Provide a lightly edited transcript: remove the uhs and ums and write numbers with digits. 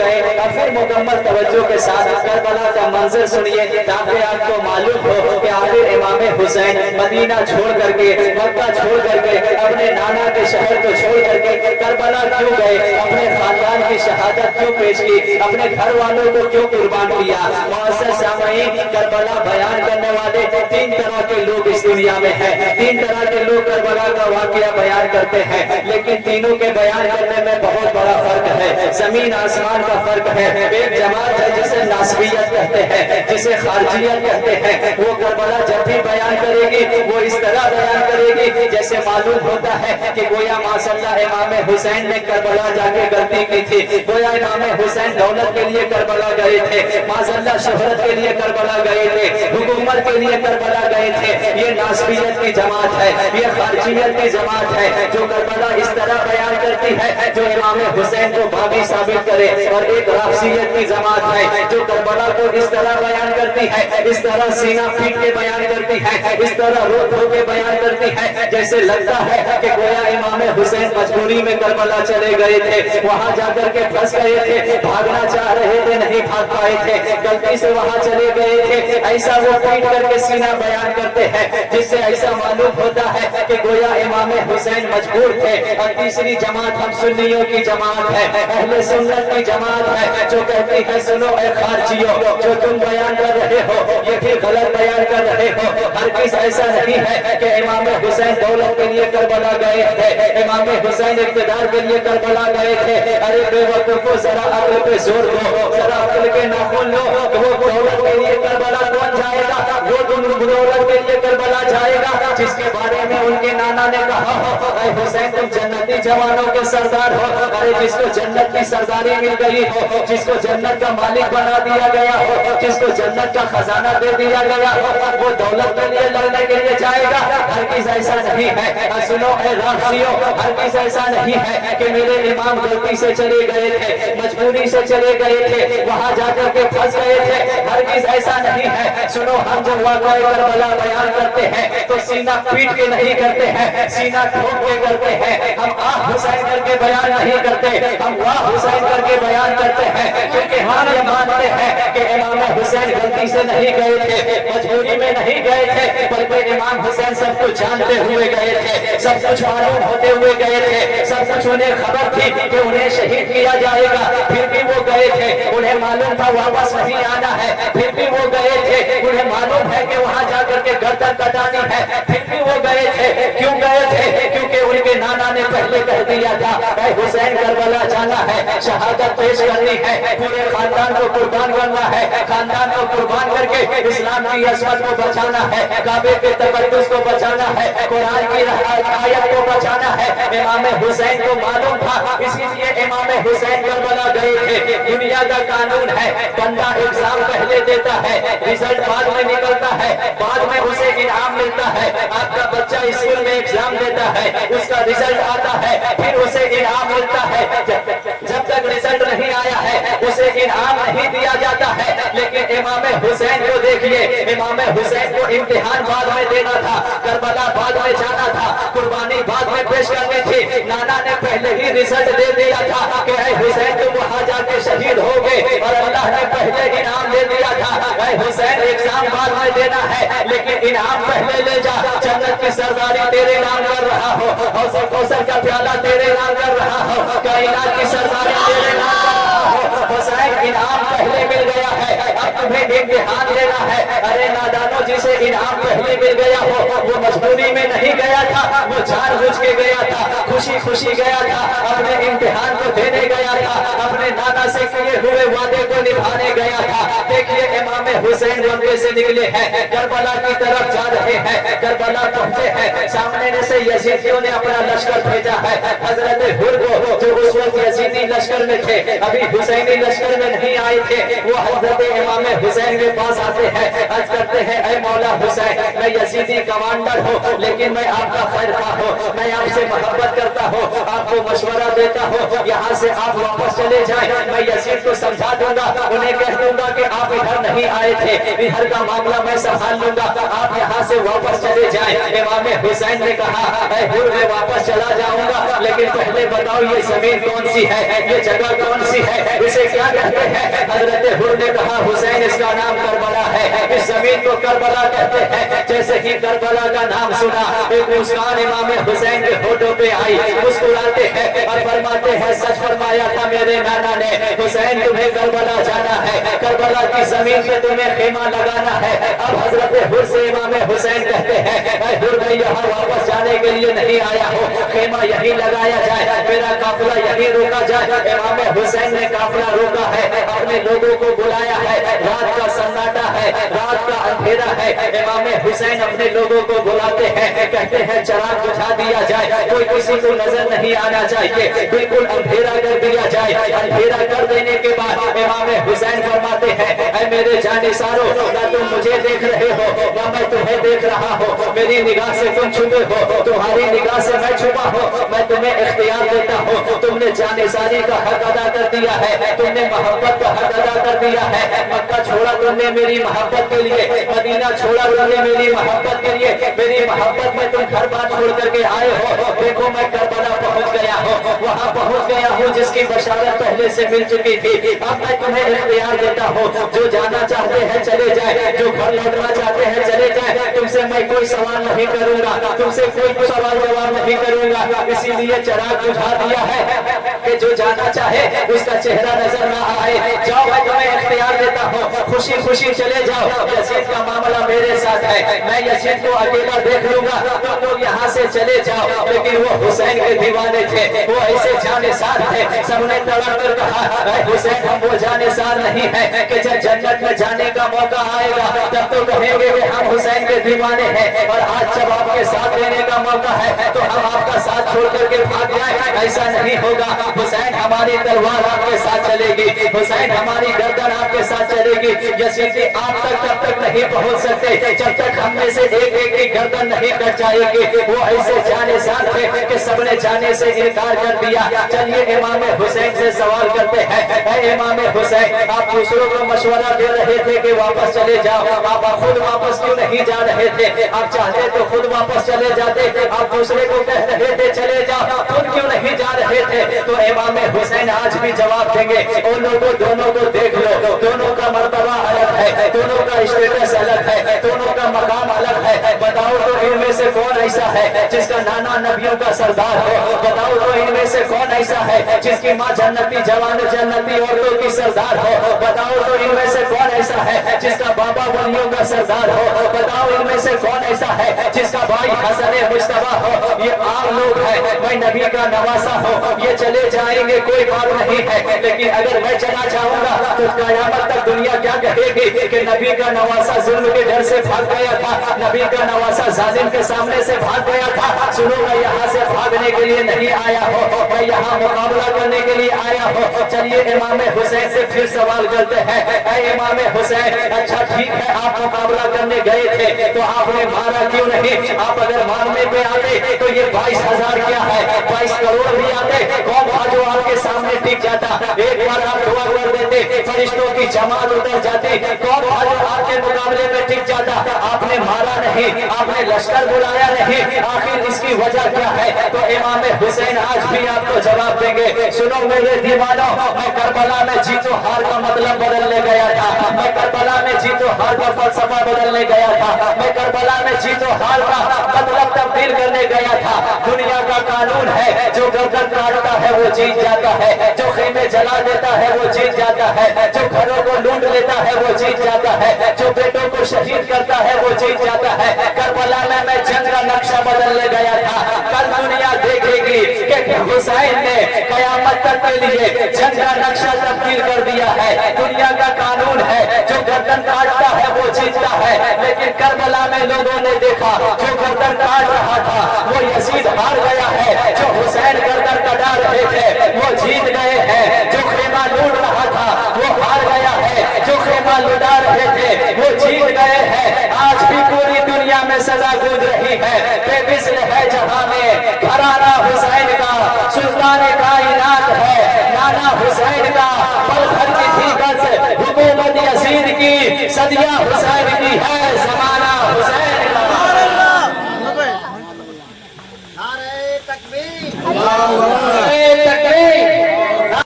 गए और फिर मुकम्मल तवज्जो के साथ करबला का मंजर सुनिए ताकि आपको मालूम हो कि आखिर इमाम हुसैन मदीना छोड़ करके, मक्का छोड़ करके, अपने नाना के शहर को छोड़ करके करबला क्यों गए, अपने खानदान की शहादत क्यों पेश की, अपने घर वालों को क्यों कुर्बान किया। मुअज़्ज़ज़ सामईन, करबला बयान करने वाले तीन तरह के लोग इस दुनिया में हैं। तीन तरह के लोग करबला का वाकया बयान करते हैं, लेकिन तीनों के बयान करने में बहुत बड़ा फर्क है, जमीन आसमान का फर्क है। एक जमात है जिसे नासबियत कहते हैं, जिसे खारजियत कहते हैं, वो करबला जब भी बयान करेगी वो इस तरह बयान करेगी जैसे मालूम होता है कि गोया माशाअल्लाह इमाम हुसैन ने करबला जाके गलती की थी, गोया इमाम हुसैन दौलत के लिए करबला गए थे, माशाअल्लाह शोहरत के लिए करबला गए थे, हुकूमत के लिए करबला गए थे। ये नासबियत की जमात है, ये खारजियत की जमात है जो करबला इस तरह बयान करती है जो इमाम हुसैन को बागी साबित करे। और एक राफसियत की जमात है जो करबला को इस तरह बयान करती है, इस तरह सीना पीट के बयान करती है, इस तरह रो धो के बयान करती है जैसे लगता है कि गोया इमाम हुसैन मजबूरी में करबला चले गए थे, वहां जाकर के फंस गए थे, भागना चाह रहे थे, नहीं भाग पाए थे, गलती से वहां चले गए थे। ऐसा वो पीट करके सीना बयान करते हैं जिससे ऐसा मालूम होता है कि गोया इमाम हुसैन मजबूर थे। और तीसरी जमात हम सुन्नियों की जमात है, अहले सुन्नत की जमात है जो कहती है सुनो ए खारजियों, जो तुम बयान कर रहे हो ये भी गलत बयान कर रहे हो। हर किस ऐसा नहीं है कि इमाम हुसैन दौलत के लिए करबला गए थे, इमाम हुसैन इक़्तिदार के लिए करबला गए थे। अरे बेवकूफो, जरा अक्ल पे जोर दो, जरा अक्ल के नाखून लो। वो दौलत के लिए करबला कौन जाएगा? वो दौलत के लिए करबला जाएगा जिसके बारे में उनके नाना ने कहा अरे हुसैन तुम जन्नती जवानों के सरदार हो। अरे जिसको जन्नत की सरदारी मिल गई हो, जिसको जन्नत का मालिक बना दिया गया हो, जिसको जन्नत का खजाना दे दिया गया हो, वो दौलत के लिए लड़ने के लिए जाएगा? हर किस ऐसा नहीं है। सुनो ए राफसियों, हर किस ऐसा नहीं है कि मेरे इमाम गलती से चले गए थे, मजबूरी से चले गए थे, वहां जाकर के फंस गए थे। हर किस ऐसा नहीं है। सुनो, हम जब वाक़या करबला बयान करते हैं तो सीना पीट के नहीं करते हैं, सीना ठोक के करते हैं। हम आह हुसैन करके बयान नहीं करते, हम वाह हुसैन करके बयान करते हैं, क्योंकि हम ये मानते हैं कि इमाम हुसैन गलती से नहीं गए थे, मजबूरी में नहीं गए थे, बल्कि इमाम हुसैन सब कुछ जानते हुए गए थे, सब कुछ मालूम होते हुए गए थे, सब कुछ उन्हें खबर थी कि उन्हें शहीद किया जाएगा, फिर भी वो गए थे। उन्हें मालूम था वापस नहीं आना है, फिर भी वो गए थे। उन्हें मालूम है कि वहां जाकर के गर्दन कटानी है, फिर भी वो गए थे। क्यों गए थे? क्योंकि उनके नाना ने पहले कह दिया था भाई हुसैन करबला जाना है, शहादत पेश करनी है, पूरे खानदान को कुर्बान करना है, खानदान को कुर्बान करके इस्लाम की अज़मत को बचाना है, काबे के तक़द्दुस को बचाना है, कुरान की आयत को बचाना है। इमाम हुसैन को मालूम था, इसीलिए इमाम हुसैन करबला गए थे। दुनिया का कानून है, बंदा एग्जाम पहले देता है, रिजल्ट बाद में निकलता है, बाद में उसे इनाम मिलता है। आपका बच्चा स्कूल में एग्जाम देता है, उसका रिजल्ट आता है, फिर उसे इनाम मिलता है। जब तक रिजल्ट नहीं आया है उसे इनाम नहीं दिया जाता है। लेकिन इमाम हुसैन को देखिए, इमाम हुसैन को इम्तिहान बाद में देना था, करबला बाद में जाना था, कुर्बानी बाद में पेश करनी थी। नाना ने पहले ही रिजल्ट दे दिया था कि हुसैन तुम वहां जाके शहीद हो गए, और अल्लाह ने पहले इनाम दे दिया था हुसैन एग्जाम बाद में देना है, लेकिन इनाम पहले ले जा। जन्नत की सरदारी तेरे नाम कर रहा हो, और कौसर का प्याला तेरे नाम कर रहा हो, कायनात की सरदारी तेरे नाम कर रहा हो। हुसैन इनाम पहले मिल गया है, अब तुम्हें इम्तिहान लेना है। अरे नादानो, जिसे इनाम पहले मिल गया हो वो मजबूरी में नहीं गया था, वो जानबूझ के गया था, खुशी खुशी गया था, अपने इम्तिहान को देने गया था, अपने नाना से किए हुए वादे को निभाने गया था। देखिए इमाम हुसैन मक्के से निकले हैं, करबला की तरफ जा रहे हैं, करबला पहुंचे हैं, सामने से यजीदियों ने अपना लश्कर भेजा है। हजरत हुर को, जो उस वक्त यजीदी लश्कर में थे, अभी हुसैनी लश्कर में नहीं आए थे, वो हजरत इमाम हुसैन के पास आते हैं, अर्ज करते हैं ऐ मौला हुसैन, मैं यजीदी कमांडर हूँ, लेकिन मैं आपका खैर ख्वाह हूँ, मैं आपसे मोहब्बत करता हूँ, आपको मशवरा देता हूँ, यहाँ से आप वापस चले जाएं। मैं यजीद को समझा दूंगा, उन्हें कह दूंगा कि आप इधर नहीं आए थे, इधर का मामला मैं संभाल लूंगा, आप यहाँ से वापस चले जाएं। इमाम हुसैन ने कहा मैं वापस चला जाऊंगा, लेकिन पहले बताओ ये जमीन कौन सी है? ये जगह कौन सी है, इसे क्या कहते हैं? हजरत हुर ने कहा हुसैन इसका नाम करबला है, इस जमीन को करबला कहते हैं। जैसे ही करबला का नाम सुना एक मुस्कान इमाम हुसैन के होठों पे आई, मुस्कुराते हैं और फरमाते हैं सच फरमाया था मेरे नाना ने, हुसैन तुम्हें करबला जाना है, करबला की जमीन पे तुम्हें खेमा लगाना है। अब हजरत हुर से इमाम हुसैन कहते हैं हुर मैं यहाँ वापस जाने के लिए नहीं आया हूँ, खेमा यही लगाया जाए, मेरा काफिला यही रोका जाए। इमाम हुसैन ने काफिला रोका है, अपने लोगों को बुलाया है, रात का सन्नाटा है, रात का अंधेरा है। इमाम हुसैन अपने लोगों को बुलाते हैं, कहते हैं चराग बुझा दिया जाए, कोई किसी को नजर नहीं आना चाहिए, बिल्कुल अंधेरा कर दिया जाए। अंधेरा कर देने के बाद इमाम हुसैन फरमाते हैं ऐ मेरे जानिसारो, ना तुम मुझे देख रहे हो ना मैं तुम्हें देख रहा हूँ, मेरी निगाह से तुम छुपे हो, तुम्हारी निगाह से मैं छुपा हूँ। मैं तुम्हें इख्तियार देता हूँ, तुमने जानिसारी का हक अदा कर दिया है, तुमने मोहब्बत का हक अदा कर दिया है। मक्का छोड़ा तुमने मेरी मोहब्बत के लिए, मदीना छोड़ा तुमने मेरी मोहब्बत के लिए, मेरी मोहब्बत में तुम घर बार छोड़ करके आए हो। देखो मैं करबला पहुंच गया हूँ, वहाँ पहुंच गया हूँ जिसकी बशारत पहले से मिल चुकी थी। अब मैं तुम्हें इख्तियार देता हूँ, जो जाना चाहते हैं चले जाए, जो घर लौटना चाहते हैं चले जाए। तुमसे मैं कोई सवाल नहीं करूंगा, तुमसे कोई सवाल जवाब नहीं करूंगा, इसीलिए चराग बुझा दिया है कि जो जाना चाहे उसका चेहरा नजर ना आए। जाओ मैं तुम्हें इख्तियार देता हूँ, खुशी खुशी चले जाओ। यजीद का मामला मेरे साथ है, मैं यजीद को अकेला देख लूंगा, तुम लोग यहाँ से चले जाओ। लेकिन वो हुसैन के दीवाने थे, वो ऐसे जानेसार थे, सबने तड़प कर कहा हुसैन हम वो जानेसार नहीं है कि जब जन्नत में जाने का मौका आएगा तब तो कहेंगे कि हम हुसैन के दीवाने हैं, और आज जब आपके साथ देने का मौका है तो हम आपका साथ छोड़ करके भाग जाए, ऐसा नहीं होगा। हुसैन हमारी तलवार आपके साथ चलेगी, हुसैन हमारी गर्दन आपके साथ चलेगी। यजीद आप तक तब तक नहीं पहुंच सकते जब तक हम में से एक एक की गर्दन नहीं कट जाएगी। वो ऐसे जानेसार थे कि सबने जाने से इनकार कर दिया। चलिए इमाम हुसैन से सवाल करते हैं, इमाम हुसैन आप दूसरों को मशवरा दे रहे थे कि वापस चले जाओ, आप खुद वापस क्यों नहीं जा रहे थे? आप चाहते तो खुद वापस चले जाते, आप दूसरे को कह रहे थे चले जाओ, खुद क्यों नहीं जा रहे थे? तो इमाम हुसैन आज भी जवाब देंगे उन लोगों दोनों को देख लो, दोनों का मर्तबा अलग है, दोनों का स्टेटस अलग है, दोनों का मकाम अलग है। बताओ तो इनमें से कौन ऐसा है जिसका नाना नबियों का सरदार हो? बताओ तो इनमें से कौन ऐसा है जिसकी माँ जन्नती जवान जन्नती औरतों की सरदार हो? बताओ तो इनमें से कौन ऐसा है जिसका बाबा वलियों का सरदार हो? बताओ इनमें से कौन ऐसा है जिसका भाई हसन मुस्तफा हो? ये आम लोग हैं, मैं नबी का नवासा हो, ये चले जाएंगे कोई बात नहीं है, लेकिन अगर मैं चला जाऊंगा तो कयामत तक दुनिया क्या कहेगी कि नबी का नवासा जुल्म के डर से भाग गया था, नबी का नवासा जालिम के सामने से भाग गया था। सुनो मैं यहाँ से भागने के लिए नहीं आया हो, मैं यहाँ मुकाबला करने के लिए आया हो। चलिए इमाम हुसैन से फिर सवाल करते हैं, इमाम हुसैन अच्छा ठीक है आप मुकाबला करने गए थे तो आपने मारा क्यों नहीं? आप अगर मारने पे आते तो ये 22,000 क्या है, 22 करोड़ भी आते, कौन था जो आपके सामने टिक जाता? एक बार आप दुआ कर देते, फरिश्तों की जमात उतर जाती, कौन था जो आपके मुकाबले में टिक जाता? आपने मारा नहीं, आपने लश्कर बुलाया नहीं, आखिर इसकी वजह क्या है? तो इमाम हुसैन आज भी आपको जवाब देंगे। सुनो मेरे दीवानों, मैं करबला में जीतो हार का मतलब बदलने गया था, मैं करबला में जीतो हार का फलसफा बदलने गया था, मैं करबला में जीतो हार का मतलब तब्दील करने गया था। दुनिया का कानून है, जो गर्दन काटता है वो जीत जाता है, जो खेमे जला देता है वो जीत जाता है, जो घरों को लूट लेता है वो जीत जाता है, जो बेटों को शहीद करता है वो जीत जाता है। करबला में मैं जंग का नक्शा बदलने गया था, कल दुनिया देखेगी कि हुसैन ने कयामत तक के लिए जंग का नक्शा तब्दील कर दिया है। दुनिया का कानून है, जो गर्दन काटता है वो जीतता है, लेकिन करबला में लोगों ने देखा जो गर्दन काट रहा था वो यजीद हार गया है, जो हुसैन गर्दन कटा रहे थे वो जीत गए